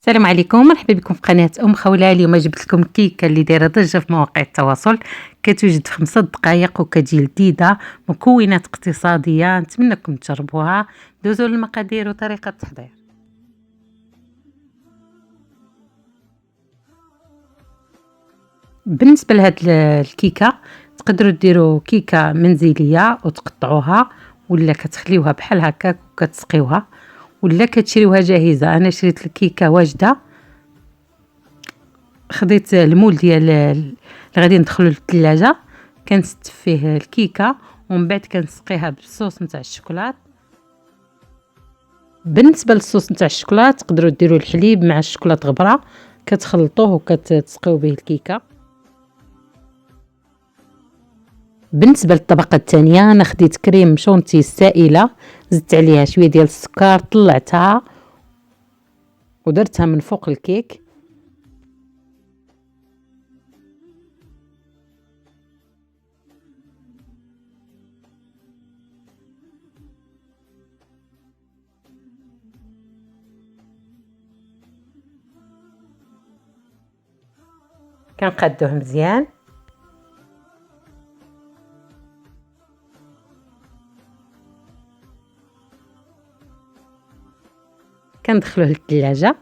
السلام عليكم، مرحبا بكم في قناة خولة. اليوم جبت لكم كيكة اللي دايره ضجة في مواقع التواصل. كتوجد في 5 دقائق وكتجي لذيذة، مكونات اقتصادية. نتمنىكم تجربوها. دوزوا للمقادير وطريقة التحضير. بالنسبة لهاد الكيكة تقدروا ديروا كيكة منزلية وتقطعوها، ولا كتخليوها بحال هكاك وكتسقيوها، ولا كتشريوها جاهزة. انا شريت الكيكة واجدة. خديت المول ديال اللي غادي ندخلو للثلاجة، كنست فيه الكيكة ومن بعد كنسقيها بالصوص نتاع الشوكولات. بالنسبه للصوص نتاع الشوكولات تقدروا ديروا الحليب مع الشوكولات غبره، كتخلطوه وكتسقيو به الكيكه. بالنسبه للطبقه الثانيه انا خديت كريم شونتي سائله، زدت عليها شويه ديال السكر، طلعتها ودرتها من فوق الكيك. كنقادوه مزيان. كندخلوه للثلاجه.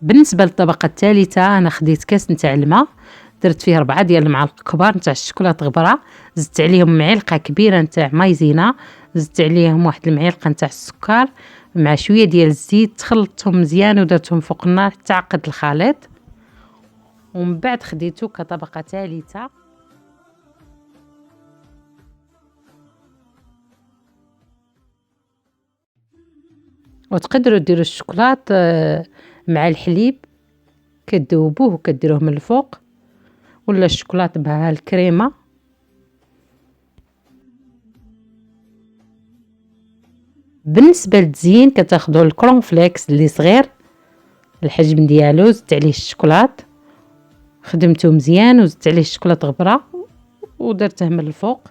بالنسبه للطبقه الثالثه انا خديت كاس نتاع الماء، درت فيه 4 ديال المعالق كبار نتاع الشوكولاط غبره، زدت عليهم معلقه كبيره نتاع مايزينا، زدت عليهم واحد المعلقه نتاع السكر مع شويه ديال الزيت، خلطتهم مزيان ودرتهم فوق النار حتى عقد الخليط. ومن بعد خديته كطبقه ثالثه. وتقدروا ديروا الشوكولاط مع الحليب، كتذوبوه وكديروه من الفوق، ولا الشوكولاط مع الكريمه. بالنسبه للتزيين كتاخذوا الكرون فليكس اللي صغير الحجم ديالو، زدت عليه الشوكولاط، خدمته مزيان وزدت عليه الشوكولاط غبره ودرته من الفوق.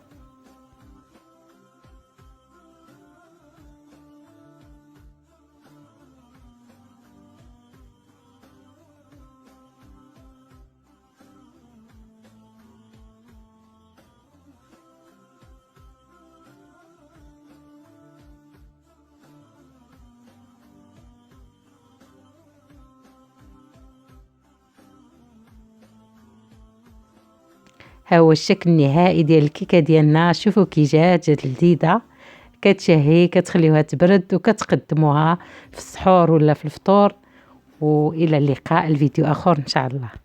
ها هو الشكل النهائي ديال الكيكه ديالنا. شوفوا كي جات لذيذه، كتشهي، كتخليوها تبرد وكتقدموها في السحور ولا في الفطور. والى اللقاء، الفيديو اخر ان شاء الله.